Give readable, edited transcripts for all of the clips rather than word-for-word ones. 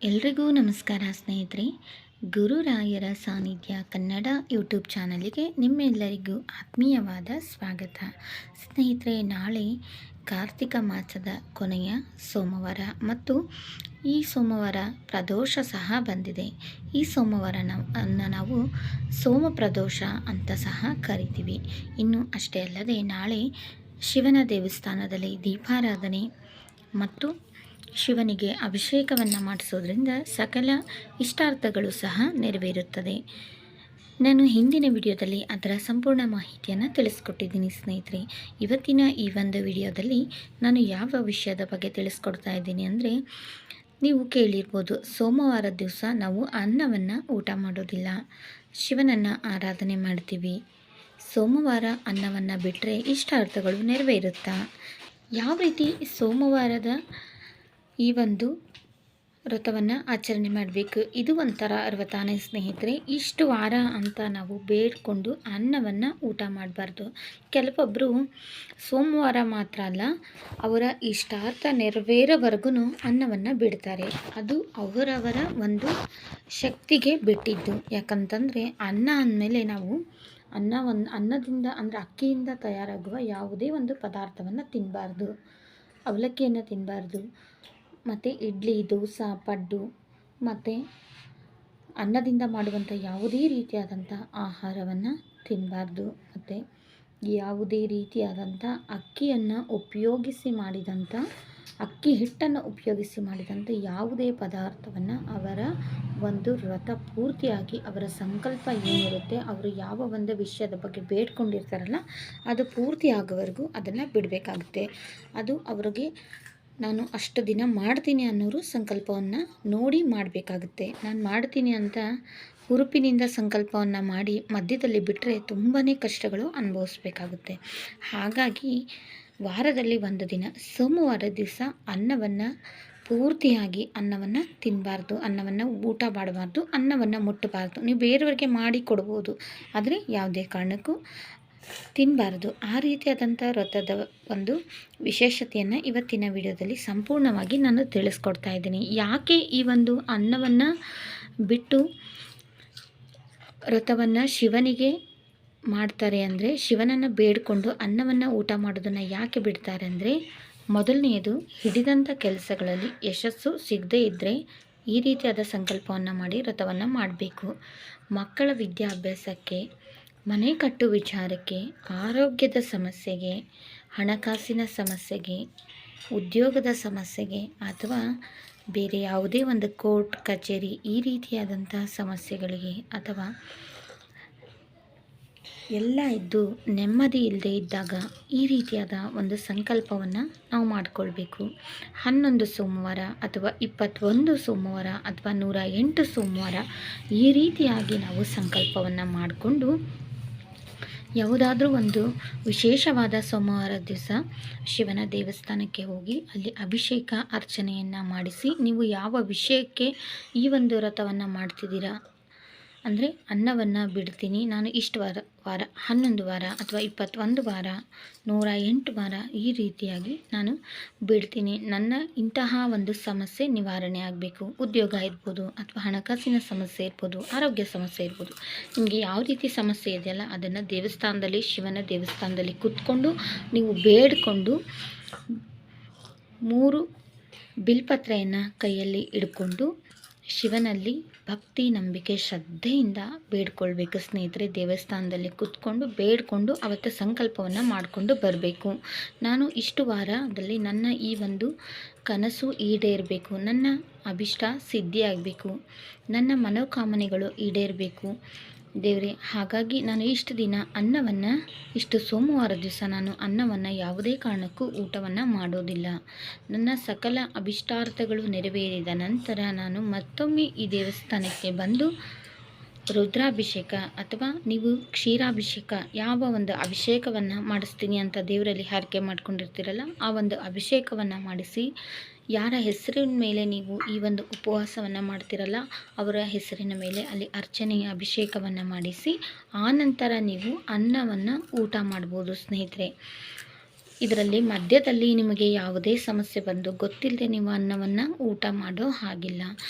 ಎಲ್ರಿಗೂ ನಮಸ್ಕಾರ ಸ್ನೇಹಿತರೆ. ಗುರುರಾಯರ ಸಾನ್ನಿಧ್ಯ ಕನ್ನಡ ಯೂಟ್ಯೂಬ್ ಚಾನಲಿಗೆ ನಿಮ್ಮೆಲ್ಲರಿಗೂ ಆತ್ಮೀಯವಾದ ಸ್ವಾಗತ. ಸ್ನೇಹಿತರೆ, ನಾಳೆ ಕಾರ್ತಿಕ ಮಾಸದ ಕೊನೆಯ ಸೋಮವಾರ ಮತ್ತು ಈ ಸೋಮವಾರ ಪ್ರದೋಷ ಸಹ ಬಂದಿದೆ. ಈ ಸೋಮವಾರ ನಾವು ಸೋಮ ಪ್ರದೋಷ ಅಂತ ಸಹ ಕರಿತೀವಿ. ಇನ್ನು ಅಷ್ಟೇ ಅಲ್ಲದೆ ನಾಳೆ ಶಿವನ ದೇವಸ್ಥಾನದಲ್ಲಿ ದೀಪಾರಾಧನೆ ಮತ್ತು ಶಿವನಿಗೆ ಅಭಿಷೇಕವನ್ನು ಮಾಡಿಸೋದ್ರಿಂದ ಸಕಲ ಇಷ್ಟಾರ್ಥಗಳು ಸಹ ನೆರವೇರುತ್ತದೆ. ನಾನು ಹಿಂದಿನ ವಿಡಿಯೋದಲ್ಲಿ ಅದರ ಸಂಪೂರ್ಣ ಮಾಹಿತಿಯನ್ನು ತಿಳಿಸ್ಕೊಟ್ಟಿದ್ದೀನಿ ಸ್ನೇಹಿತರೆ. ಇವತ್ತಿನ ಈ ಒಂದು ವಿಡಿಯೋದಲ್ಲಿ ನಾನು ಯಾವ ವಿಷಯದ ಬಗ್ಗೆ ತಿಳಿಸ್ಕೊಡ್ತಾ ಇದ್ದೀನಿ ಅಂದರೆ, ನೀವು ಕೇಳಿರ್ಬೋದು, ಸೋಮವಾರ ದಿವಸ ನಾವು ಅನ್ನವನ್ನು ಊಟ ಮಾಡೋದಿಲ್ಲ, ಶಿವನನ್ನು ಆರಾಧನೆ ಮಾಡ್ತೀವಿ. ಸೋಮವಾರ ಅನ್ನವನ್ನು ಬಿಟ್ಟರೆ ಇಷ್ಟಾರ್ಥಗಳು ನೆರವೇರುತ್ತಾ? ಯಾವ ರೀತಿ ಸೋಮವಾರದ ಈ ಒಂದು ವ್ರತವನ್ನು ಆಚರಣೆ ಮಾಡಬೇಕು? ಇದು ಒಂಥರ ವ್ರತಾನೇ ಸ್ನೇಹಿತರೆ. ಇಷ್ಟು ವಾರ ಅಂತ ನಾವು ಬೇಡಿಕೊಂಡು ಅನ್ನವನ್ನು ಊಟ ಮಾಡಬಾರ್ದು. ಕೆಲವೊಬ್ಬರು ಸೋಮವಾರ ಮಾತ್ರ ಅಲ್ಲ, ಅವರ ಇಷ್ಟಾರ್ಥ ನೆರವೇರೋವರೆಗೂ ಅನ್ನವನ್ನು ಬಿಡ್ತಾರೆ. ಅದು ಅವರವರ ಒಂದು ಶಕ್ತಿಗೆ ಬಿಟ್ಟಿದ್ದು. ಯಾಕಂತಂದರೆ ಅನ್ನ ಅಂದಮೇಲೆ ನಾವು ಅನ್ನದಿಂದ ಅಂದರೆ ಅಕ್ಕಿಯಿಂದ ತಯಾರಾಗುವ ಯಾವುದೇ ಒಂದು ಪದಾರ್ಥವನ್ನು ತಿನ್ನಬಾರ್ದು. ಅವಲಕ್ಕಿಯನ್ನು ತಿನ್ನಬಾರ್ದು, ಮತ್ತು ಇಡ್ಲಿ, ದೋಸೆ, ಪಡ್ಡು ಮತ್ತು ಅನ್ನದಿಂದ ಮಾಡುವಂಥ ಯಾವುದೇ ರೀತಿಯಾದಂಥ ಆಹಾರವನ್ನು ತಿನ್ನಬಾರ್ದು. ಮತ್ತು ಯಾವುದೇ ರೀತಿಯಾದಂಥ ಅಕ್ಕಿಯನ್ನು ಉಪಯೋಗಿಸಿ ಮಾಡಿದಂಥ ಅಕ್ಕಿ ಹಿಟ್ಟನ್ನು ಉಪಯೋಗಿಸಿ ಮಾಡಿದಂಥ ಯಾವುದೇ ಪದಾರ್ಥವನ್ನು ಅವರ ಒಂದು ವ್ರತ ಪೂರ್ತಿಯಾಗಿ ಅವರ ಸಂಕಲ್ಪ ಏನಿರುತ್ತೆ, ಅವರು ಯಾವ ಒಂದು ವಿಷಯದ ಬಗ್ಗೆ ಬೇಡ್ಕೊಂಡಿರ್ತಾರಲ್ಲ, ಅದು ಪೂರ್ತಿ ಆಗೋವರೆಗೂ ಅದನ್ನು ಬಿಡಬೇಕಾಗುತ್ತೆ. ಅದು ಅವರಿಗೆ ನಾನು ಅಷ್ಟು ದಿನ ಮಾಡ್ತೀನಿ ಅನ್ನೋರು ಸಂಕಲ್ಪವನ್ನು ನೋಡಿ ಮಾಡಬೇಕಾಗುತ್ತೆ. ನಾನು ಮಾಡ್ತೀನಿ ಅಂತ ಹುರುಪಿನಿಂದ ಸಂಕಲ್ಪವನ್ನು ಮಾಡಿ ಮಧ್ಯದಲ್ಲಿ ಬಿಟ್ಟರೆ ತುಂಬಾ ಕಷ್ಟಗಳು ಅನುಭವಿಸ್ಬೇಕಾಗುತ್ತೆ. ಹಾಗಾಗಿ ವಾರದಲ್ಲಿ ಒಂದು ದಿನ ಸೋಮವಾರ ದಿವಸ ಅನ್ನವನ್ನು ಪೂರ್ತಿಯಾಗಿ ಅನ್ನವನ್ನು ತಿನ್ನಬಾರ್ದು, ಅನ್ನವನ್ನು ಊಟ ಮಾಡಬಾರ್ದು, ಅನ್ನವನ್ನು ಮುಟ್ಟಬಾರ್ದು. ನೀವು ಬೇರೆಯವರಿಗೆ ಮಾಡಿ ಕೊಡ್ಬೋದು, ಆದರೆ ಯಾವುದೇ ಕಾರಣಕ್ಕೂ ತಿನ್ನಬಾರ್ದು. ಆ ರೀತಿಯಾದಂಥ ವ್ರತದ ಒಂದು ವಿಶೇಷತೆಯನ್ನು ಇವತ್ತಿನ ವಿಡಿಯೋದಲ್ಲಿ ಸಂಪೂರ್ಣವಾಗಿ ನಾನು ತಿಳಿಸ್ಕೊಡ್ತಾ ಇದ್ದೀನಿ. ಯಾಕೆ ಈ ಒಂದು ಅನ್ನವನ್ನು ಬಿಟ್ಟು ವ್ರತವನ್ನು ಶಿವನಿಗೆ ಮಾಡ್ತಾರೆ ಅಂದರೆ, ಶಿವನನ್ನು ಬೇಡಿಕೊಂಡು ಅನ್ನವನ್ನು ಊಟ ಮಾಡೋದನ್ನು ಯಾಕೆ ಬಿಡ್ತಾರೆ ಅಂದರೆ, ಮೊದಲನೆಯದು, ಹಿಡಿದಂಥ ಕೆಲಸಗಳಲ್ಲಿ ಯಶಸ್ಸು ಸಿಗದೇ ಇದ್ದರೆ ಈ ರೀತಿಯಾದ ಸಂಕಲ್ಪವನ್ನು ಮಾಡಿ ವ್ರತವನ್ನು ಮಾಡಬೇಕು. ಮಕ್ಕಳ ವಿದ್ಯಾಭ್ಯಾಸಕ್ಕೆ, ಮನೆ ಕಟ್ಟು ವಿಚಾರಕ್ಕೆ, ಆರೋಗ್ಯದ ಸಮಸ್ಯೆಗೆ, ಹಣಕಾಸಿನ ಸಮಸ್ಯೆಗೆ, ಉದ್ಯೋಗದ ಸಮಸ್ಯೆಗೆ, ಅಥವಾ ಬೇರೆ ಯಾವುದೇ ಒಂದು ಕೋರ್ಟ್ ಕಚೇರಿ ಈ ರೀತಿಯಾದಂಥ ಸಮಸ್ಯೆಗಳಿಗೆ, ಅಥವಾ ಎಲ್ಲ ಇದ್ದು ನೆಮ್ಮದಿ ಇಲ್ಲದೆ ಇದ್ದಾಗ ಈ ರೀತಿಯಾದ ಒಂದು ಸಂಕಲ್ಪವನ್ನು ನಾವು ಮಾಡಿಕೊಳ್ಬೇಕು. 11 ಸೋಮವಾರ ಅಥವಾ 21 ಸೋಮವಾರ ಅಥವಾ 108 ಸೋಮವಾರ ಈ ರೀತಿಯಾಗಿ ನಾವು ಸಂಕಲ್ಪವನ್ನು ಮಾಡಿಕೊಂಡು ಯಾವುದಾದ್ರೂ ಒಂದು ವಿಶೇಷವಾದ ಸೋಮವಾರ ದಿವಸ ಶಿವನ ದೇವಸ್ಥಾನಕ್ಕೆ ಹೋಗಿ ಅಲ್ಲಿ ಅಭಿಷೇಕ ಅರ್ಚನೆಯನ್ನು ಮಾಡಿಸಿ, ನೀವು ಯಾವ ವಿಷಯಕ್ಕೆ ಈ ಒಂದು ವ್ರತವನ್ನು ಮಾಡ್ತಿದ್ದೀರಾ ಅಂದರೆ, ಅನ್ನವನ್ನು ಬಿಡ್ತೀನಿ ನಾನು ಇಷ್ಟು ವಾರ 11 ವಾರ ಅಥವಾ 21 ವಾರ, 108 ವಾರ ಈ ರೀತಿಯಾಗಿ ನಾನು ಬಿಡ್ತೀನಿ, ನನ್ನ ಇಂತಹ ಒಂದು ಸಮಸ್ಯೆ ನಿವಾರಣೆ ಆಗಬೇಕು. ಉದ್ಯೋಗ ಇರ್ಬೋದು, ಅಥವಾ ಹಣಕಾಸಿನ ಸಮಸ್ಯೆ ಇರ್ಬೋದು, ಆರೋಗ್ಯ ಸಮಸ್ಯೆ ಇರ್ಬೋದು, ನಿಮಗೆ ಯಾವ ರೀತಿ ಸಮಸ್ಯೆ ಇದೆಯಲ್ಲ ಅದನ್ನು ದೇವಸ್ಥಾನದಲ್ಲಿ, ಶಿವನ ದೇವಸ್ಥಾನದಲ್ಲಿ ಕೂತ್ಕೊಂಡು ನೀವು ಬೇಡಿಕೊಂಡು 3 ಬಿಲ್ಪತ್ರೆಯನ್ನು ಕೈಯಲ್ಲಿ ಹಿಡ್ಕೊಂಡು ಶಿವನಲ್ಲಿ ಭಕ್ತಿ, ನಂಬಿಕೆ, ಶ್ರದ್ಧೆಯಿಂದ ಬೇಡ್ಕೊಳ್ಬೇಕು ಸ್ನೇಹಿತರೆ. ದೇವಸ್ಥಾನದಲ್ಲಿ ಕೂತ್ಕೊಂಡು ಬೇಡಿಕೊಂಡು ಅವತ್ತು ಸಂಕಲ್ಪವನ್ನು ಮಾಡಿಕೊಂಡು ಬರಬೇಕು. ನಾನು ಇಷ್ಟು ವಾರದಲ್ಲಿ ನನ್ನ ಈ ಒಂದು ಕನಸು ಈಡೇರಬೇಕು, ನನ್ನ ಅಭಿಷ್ಟ ಸಿದ್ಧಿಯಾಗಬೇಕು, ನನ್ನ ಮನೋಕಾಮನೆಗಳು ಈಡೇರಬೇಕು ದೇವರೇ. ಹಾಗಾಗಿ ನಾನು ಇಷ್ಟು ದಿನ ಅನ್ನವನ್ನು, ಇಷ್ಟು ಸೋಮವಾರ ದಿವಸ ನಾನು ಅನ್ನವನ್ನು ಯಾವುದೇ ಕಾರಣಕ್ಕೂ ಊಟವನ್ನು ಮಾಡೋದಿಲ್ಲ. ನನ್ನ ಸಕಲ ಅಭಿಷ್ಟಾರ್ಥಗಳು ನೆರವೇರಿದ ನಂತರ ನಾನು ಮತ್ತೊಮ್ಮೆ ಈ ದೇವಸ್ಥಾನಕ್ಕೆ ಬಂದು ರುದ್ರಾಭಿಷೇಕ ಅಥವಾ ನೀವು ಕ್ಷೀರಾಭಿಷೇಕ, ಯಾವ ಒಂದು ಅಭಿಷೇಕವನ್ನು ಮಾಡಿಸ್ತೀನಿ ಅಂತ ದೇವರಲ್ಲಿ ಹರಕೆ ಮಾಡ್ಕೊಂಡಿರ್ತೀರಲ್ಲ, ಆ ಒಂದು ಅಭಿಷೇಕವನ್ನು ಮಾಡಿಸಿ, ಯಾರ ಹೆಸರಿನ ಮೇಲೆ ನೀವು ಈ ಒಂದು ಉಪವಾಸವನ್ನು ಮಾಡ್ತಿರಲ್ಲ ಅವರ ಹೆಸರಿನ ಮೇಲೆ ಅಲ್ಲಿ ಅರ್ಚನೆಯ ಅಭಿಷೇಕವನ್ನು ಮಾಡಿಸಿ, ಆನಂತರ ನೀವು ಅನ್ನವನ್ನು ಊಟ ಮಾಡ್ಬೋದು ಸ್ನೇಹಿತರೆ. ಇದರಲ್ಲಿ ಮಧ್ಯದಲ್ಲಿ ನಿಮಗೆ ಯಾವುದೇ ಸಮಸ್ಯೆ ಬಂದು ಗೊತ್ತಿಲ್ಲದೆ ನೀವು ಅನ್ನವನ್ನು ಊಟ ಮಾಡೋ ಹಾಗಿಲ್ಲ.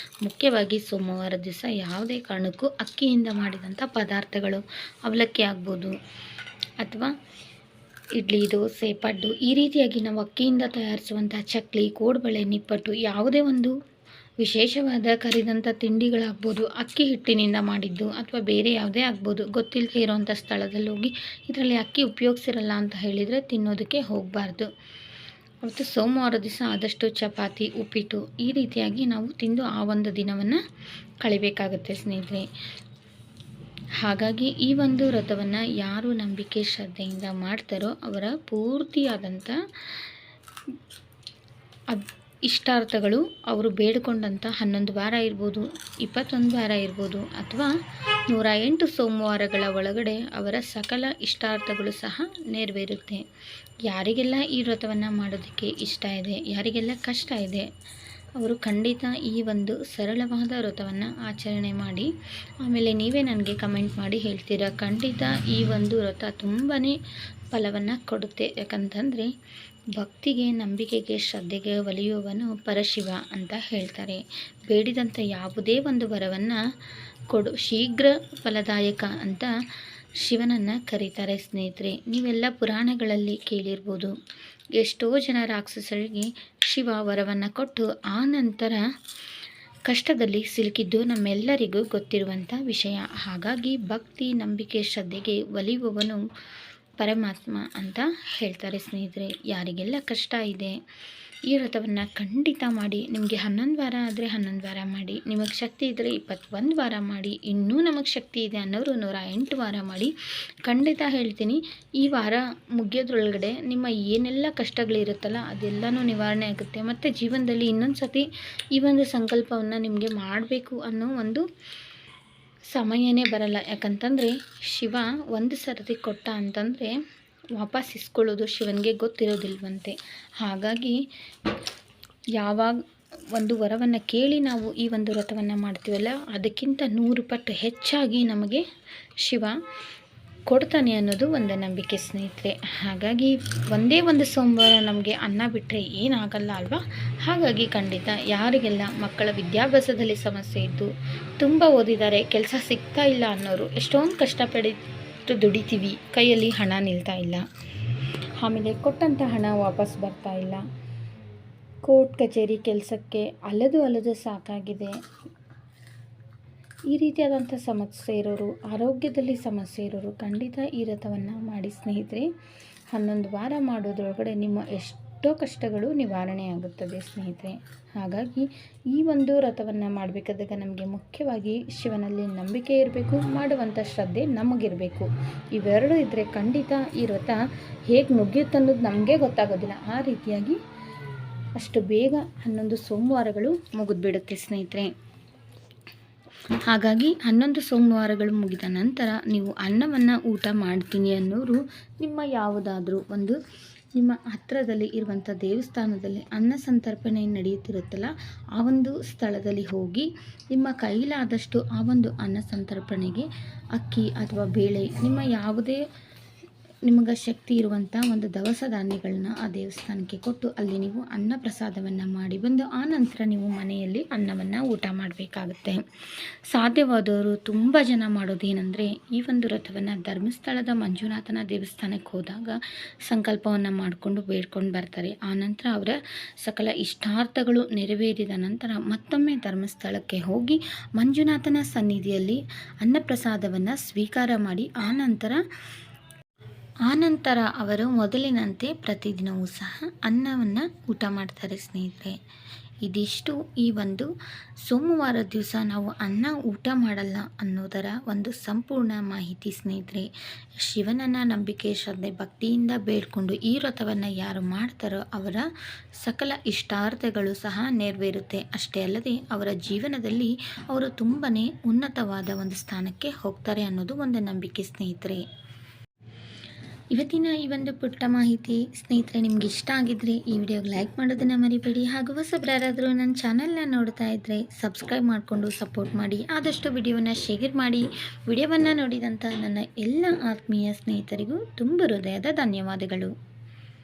ಮುಖ್ಯವಾಗಿ ಸೋಮವಾರ ದಿವಸ ಯಾವುದೇ ಕಾರಣಕ್ಕೂ ಅಕ್ಕಿಯಿಂದ ಮಾಡಿದಂಥ ಪದಾರ್ಥಗಳು, ಅವಲಕ್ಕಿ ಆಗ್ಬೋದು ಅಥವಾ ಇಡ್ಲಿ, ದೋಸೆ, ಪಡ್ಡು, ಈ ರೀತಿಯಾಗಿ ನಾವು ಅಕ್ಕಿಯಿಂದ ತಯಾರಿಸುವಂಥ ಚಕ್ಲಿ, ಕೋಡ್ಬಳೆ, ನಿಪ್ಪಟ್ಟು, ಯಾವುದೇ ಒಂದು ವಿಶೇಷವಾದ ಕರಿದಂಥ ತಿಂಡಿಗಳಾಗ್ಬೋದು, ಅಕ್ಕಿ ಹಿಟ್ಟಿನಿಂದ ಮಾಡಿದ್ದು ಅಥವಾ ಬೇರೆ ಯಾವುದೇ ಆಗ್ಬೋದು, ಗೊತ್ತಿಲ್ಲದೆ ಇರೋವಂಥ ಸ್ಥಳದಲ್ಲಿ ಹೋಗಿ ಇದರಲ್ಲಿ ಅಕ್ಕಿ ಉಪಯೋಗಿಸಿರಲ್ಲ ಅಂತ ಹೇಳಿದರೆ ತಿನ್ನೋದಕ್ಕೆ ಹೋಗಬಾರ್ದು. ಮತ್ತು ಸೋಮವಾರ ದಿವಸ ಆದಷ್ಟು ಚಪಾತಿ, ಉಪ್ಪಿಟ್ಟು ಈ ರೀತಿಯಾಗಿ ನಾವು ತಿಂದು ಆ ಒಂದು ದಿನವನ್ನು ಕಳಿಬೇಕಾಗುತ್ತೆ ಸ್ನೇಹಿತರೆ. ಹಾಗಾಗಿ ಈ ಒಂದು ವ್ರತವನ್ನು ಯಾರು ನಂಬಿಕೆ ಶ್ರದ್ಧೆಯಿಂದ ಮಾಡ್ತಾರೋ ಅವರ ಪೂರ್ತಿಯಾದಂಥ ಇಷ್ಟಾರ್ಥಗಳು, ಅವರು ಬೇಡಿಕೊಂಡಂಥ 11 ವಾರ ಇರ್ಬೋದು, 21 ವಾರ ಇರ್ಬೋದು ಅಥವಾ 108 ಸೋಮವಾರಗಳ ಒಳಗಡೆ ಅವರ ಸಕಲ ಇಷ್ಟಾರ್ಥಗಳು ಸಹ ನೆರವೇರುತ್ತೆ. ಯಾರಿಗೆಲ್ಲ ಈ ವ್ರತವನ್ನು ಮಾಡೋದಕ್ಕೆ ಇಷ್ಟ ಇದೆ, ಯಾರಿಗೆಲ್ಲ ಕಷ್ಟ ಇದೆ, ಅವರು ಖಂಡಿತ ಈ ಒಂದು ಸರಳವಾದ ವ್ರತವನ್ನು ಆಚರಣೆ ಮಾಡಿ ಆಮೇಲೆ ನೀವೇ ನನಗೆ ಕಮೆಂಟ್ ಮಾಡಿ ಹೇಳ್ತೀರಾ. ಖಂಡಿತ ಈ ಒಂದು ವ್ರತ ತುಂಬಾ ಫಲವನ್ನು ಕೊಡುತ್ತೆ. ಯಾಕಂತಂದರೆ ಭಕ್ತಿಗೆ, ನಂಬಿಕೆಗೆ, ಶ್ರದ್ಧೆಗೆ ಒಲಿಯುವವನು ಪರಶಿವ ಅಂತ ಹೇಳ್ತಾರೆ. ಬೇಡಿದಂಥ ಯಾವುದೇ ಒಂದು ವರವನ್ನು ಶೀಘ್ರ ಫಲದಾಯಕ ಅಂತ ಶಿವನನ್ನು ಕರೀತಾರೆ ಸ್ನೇಹಿತರೆ. ನೀವೆಲ್ಲ ಪುರಾಣಗಳಲ್ಲಿ ಕೇಳಿರ್ಬೋದು, ಎಷ್ಟೋ ಜನ ರಾಕ್ಷಸರಿಗೆ ಶಿವ ವರವನ್ನು ಕೊಟ್ಟು ಆ ನಂತರ ಕಷ್ಟದಲ್ಲಿ ಸಿಲುಕಿದ್ದು ನಮ್ಮೆಲ್ಲರಿಗೂ ಗೊತ್ತಿರುವಂಥ ವಿಷಯ. ಹಾಗಾಗಿ ಭಕ್ತಿ, ನಂಬಿಕೆ, ಶ್ರದ್ಧೆಗೆ ಒಲಿಯುವವನು ಪರಮಾತ್ಮ ಅಂತ ಹೇಳ್ತಾರೆ ಸ್ನೇಹಿತರೆ. ಯಾರಿಗೆಲ್ಲ ಕಷ್ಟ ಇದೆ ಈ ವ್ರತವನ್ನು ಖಂಡಿತ ಮಾಡಿ. ನಿಮಗೆ 11 ವಾರ ಆದರೆ 11 ವಾರ ಮಾಡಿ, ನಿಮಗೆ ಶಕ್ತಿ ಇದ್ದರೆ 21 ವಾರ ಮಾಡಿ, ಇನ್ನೂ ನಮಗೆ ಶಕ್ತಿ ಇದೆ ಅನ್ನೋರು 108 ವಾರ ಮಾಡಿ. ಖಂಡಿತ ಹೇಳ್ತೀನಿ, ಈ ವಾರ ಮುಗಿಯೋದ್ರೊಳಗಡೆ ನಿಮ್ಮ ಏನೆಲ್ಲ ಕಷ್ಟಗಳಿರುತ್ತಲ್ಲ ಅದೆಲ್ಲನೂ ನಿವಾರಣೆ ಆಗುತ್ತೆ. ಮತ್ತು ಜೀವನದಲ್ಲಿ ಇನ್ನೊಂದು ಸತಿ ಈ ಒಂದು ಸಂಕಲ್ಪವನ್ನು ನಿಮಗೆ ಮಾಡಬೇಕು ಅನ್ನೋ ಒಂದು ಸಮಯನೇ ಬರಲ್ಲ. ಯಾಕಂತಂದರೆ ಶಿವ ಒಂದು ಸರ್ತಿ ಕೊಟ್ಟ ಅಂತಂದರೆ ವಾಪಸ್ ಇಸ್ಕೊಳ್ಳೋದು ಶಿವನಿಗೆ ಗೊತ್ತಿರೋದಿಲ್ವಂತೆ. ಹಾಗಾಗಿ ಯಾವಾಗ ಒಂದು ವರವನ್ನು ಕೇಳಿ ನಾವು ಈ ಒಂದು ವ್ರತವನ್ನು ಮಾಡ್ತೀವಲ್ಲ ಅದಕ್ಕಿಂತ 100 ಪಟ್ಟು ಹೆಚ್ಚಾಗಿ ನಮಗೆ ಶಿವ ಕೊಡ್ತಾನೆ ಅನ್ನೋದು ಒಂದು ನಂಬಿಕೆ ಸ್ನೇಹಿತರೆ. ಹಾಗಾಗಿ ಒಂದೇ ಒಂದು ಸೋಮವಾರ ನಮಗೆ ಅನ್ನ ಬಿಟ್ಟರೆ ಏನಾಗಲ್ಲ ಅಲ್ವಾ. ಹಾಗಾಗಿ ಖಂಡಿತ ಯಾರಿಗೆಲ್ಲ ಮಕ್ಕಳ ವಿದ್ಯಾಭ್ಯಾಸದಲ್ಲಿ ಸಮಸ್ಯೆ ಇದ್ದು, ತುಂಬ ಓದಿದ್ದಾರೆ, ಕೆಲಸ ಸಿಗ್ತಾ ಇಲ್ಲ ಅನ್ನೋರು, ಎಷ್ಟೊಂದು ಕಷ್ಟಪಟ್ಟು ದುಡಿತೀವಿ, ಕೈಯಲ್ಲಿ ಹಣ ನಿಲ್ತಾ ಇಲ್ಲ, ಆಮೇಲೆ ಕೊಟ್ಟಂಥ ಹಣ ವಾಪಸ್ ಬರ್ತಾ ಇಲ್ಲ, ಕೋರ್ಟ್ ಕಚೇರಿ ಕೆಲಸಕ್ಕೆ ಅಲೆದು ಸಾಕಾಗಿದೆ, ಈ ರೀತಿಯಾದಂಥ ಸಮಸ್ಯೆ ಇರೋರು, ಆರೋಗ್ಯದಲ್ಲಿ ಸಮಸ್ಯೆ ಇರೋರು ಖಂಡಿತ ಈ ವ್ರತವನ್ನು ಮಾಡಿ ಸ್ನೇಹಿತರೆ. 11 ವಾರ ಮಾಡೋದ್ರೊಳಗಡೆ ನಿಮ್ಮ ಎಷ್ಟೋ ಕಷ್ಟಗಳು ನಿವಾರಣೆ ಆಗುತ್ತದೆ ಸ್ನೇಹಿತರೆ. ಹಾಗಾಗಿ ಈ ಒಂದು ವ್ರತವನ್ನು ಮಾಡಬೇಕಾದಾಗ ನಮಗೆ ಮುಖ್ಯವಾಗಿ ಶಿವನಲ್ಲಿ ನಂಬಿಕೆ ಇರಬೇಕು, ಮಾಡುವಂಥ ಶ್ರದ್ಧೆ ನಮಗಿರಬೇಕು. ಇವೆರಡೂ ಇದ್ದರೆ ಖಂಡಿತ ಈ ವ್ರತ ಹೇಗೆ ಮುಗಿಯುತ್ತನ್ನೋದು ನಮಗೆ ಗೊತ್ತಾಗೋದಿಲ್ಲ. ಆ ರೀತಿಯಾಗಿ ಅಷ್ಟು ಬೇಗ 11 ಸೋಮವಾರಗಳು ಮುಗಿದ್ಬಿಡುತ್ತೆ ಸ್ನೇಹಿತರೆ. ಹಾಗಾಗಿ 11 ಸೋಮವಾರಗಳು ಮುಗಿದ ನಂತರ ನೀವು ಅನ್ನವನ್ನು ಊಟ ಮಾಡ್ತೀನಿ ಅನ್ನೋರು ನಿಮ್ಮ ಯಾವುದಾದ್ರೂ ಒಂದು ನಿಮ್ಮ ಹತ್ತಿರದಲ್ಲಿ ಇರುವಂಥ ದೇವಸ್ಥಾನದಲ್ಲಿ ಅನ್ನ ಸಂತರ್ಪಣೆ ನಡೆಯುತ್ತಿರುತ್ತಲ್ಲ ಆ ಒಂದು ಸ್ಥಳದಲ್ಲಿ ಹೋಗಿ ನಿಮ್ಮ ಕೈಲಾದಷ್ಟು ಆ ಒಂದು ಅನ್ನ ಸಂತರ್ಪಣೆಗೆ ಅಕ್ಕಿ ಅಥವಾ ಬೇಳೆ, ನಿಮ್ಮ ಯಾವುದೇ ನಿಮಗೆ ಶಕ್ತಿ ಇರುವಂಥ ಒಂದು ದವಸ ಧಾನ್ಯಗಳನ್ನ ಆ ದೇವಸ್ಥಾನಕ್ಕೆ ಕೊಟ್ಟು ಅಲ್ಲಿ ನೀವು ಅನ್ನ ಪ್ರಸಾದವನ್ನು ಮಾಡಿ ಬಂದು ಆ ನಂತರ ನೀವು ಮನೆಯಲ್ಲಿ ಅನ್ನವನ್ನು ಊಟ ಮಾಡಬೇಕಾಗುತ್ತೆ. ಸಾಧ್ಯವಾದವರು ತುಂಬ ಜನ ಮಾಡೋದೇನೆಂದರೆ ಈ ಒಂದು ವ್ರತವನ್ನು ಧರ್ಮಸ್ಥಳದ ಮಂಜುನಾಥನ ದೇವಸ್ಥಾನಕ್ಕೆ ಹೋದಾಗ ಸಂಕಲ್ಪವನ್ನು ಮಾಡಿಕೊಂಡು ಬೇಡ್ಕೊಂಡು ಬರ್ತಾರೆ. ಆನಂತರ ಅವರ ಸಕಲ ಇಷ್ಟಾರ್ಥಗಳು ನೆರವೇರಿದ ನಂತರ ಮತ್ತೊಮ್ಮೆ ಧರ್ಮಸ್ಥಳಕ್ಕೆ ಹೋಗಿ ಮಂಜುನಾಥನ ಸನ್ನಿಧಿಯಲ್ಲಿ ಅನ್ನಪ್ರಸಾದವನ್ನು ಸ್ವೀಕಾರ ಮಾಡಿ ಆನಂತರ ಅವರು ಮೊದಲಿನಂತೆ ಪ್ರತಿದಿನವೂ ಸಹ ಅನ್ನವನ್ನು ಊಟ ಮಾಡ್ತಾರೆ ಸ್ನೇಹಿತರೆ. ಇದಿಷ್ಟು ಈ ಒಂದು ಸೋಮವಾರ ದಿವಸ ನಾವು ಅನ್ನ ಊಟ ಮಾಡಲ್ಲ ಅನ್ನೋದರ ಒಂದು ಸಂಪೂರ್ಣ ಮಾಹಿತಿ ಸ್ನೇಹಿತರೆ. ಶಿವನನ್ನು ನಂಬಿಕೆ, ಶ್ರದ್ಧೆ, ಭಕ್ತಿಯಿಂದ ಬೇಡ್ಕೊಂಡು ಈ ವ್ರತವನ್ನು ಯಾರು ಮಾಡ್ತಾರೋ ಅವರ ಸಕಲ ಇಷ್ಟಾರ್ಥಗಳು ಸಹ ನೆರವೇರುತ್ತೆ. ಅಷ್ಟೇ ಅಲ್ಲದೆ ಅವರ ಜೀವನದಲ್ಲಿ ಅವರು ತುಂಬಾ ಉನ್ನತವಾದ ಒಂದು ಸ್ಥಾನಕ್ಕೆ ಹೋಗ್ತಾರೆ ಅನ್ನೋದು ಒಂದು ನಂಬಿಕೆ ಸ್ನೇಹಿತರೆ. ಇವತ್ತಿನ ಈ ಒಂದು ಪುಟ್ಟ ಮಾಹಿತಿ ಸ್ನೇಹಿತರೆ ನಿಮ್ಗೆ ಇಷ್ಟ ಆಗಿದ್ದರೆ ಈ ವಿಡಿಯೋಗೆ ಲೈಕ್ ಮಾಡೋದನ್ನು ಮರಿಬೇಡಿ. ಹಾಗೂ ಹೊಸಬ್ರು ಯಾರಾದರೂ ನನ್ನ ಚಾನಲ್ನ ನೋಡ್ತಾ ಇದ್ದರೆ ಸಬ್ಸ್ಕ್ರೈಬ್ ಮಾಡಿಕೊಂಡು ಸಪೋರ್ಟ್ ಮಾಡಿ. ಆದಷ್ಟು ವಿಡಿಯೋವನ್ನು ಶೇರ್ ಮಾಡಿ. ವಿಡಿಯೋವನ್ನು ನೋಡಿದಂಥ ನನ್ನ ಎಲ್ಲ ಆತ್ಮೀಯ ಸ್ನೇಹಿತರಿಗೂ ತುಂಬ ಹೃದಯದ ಧನ್ಯವಾದಗಳು.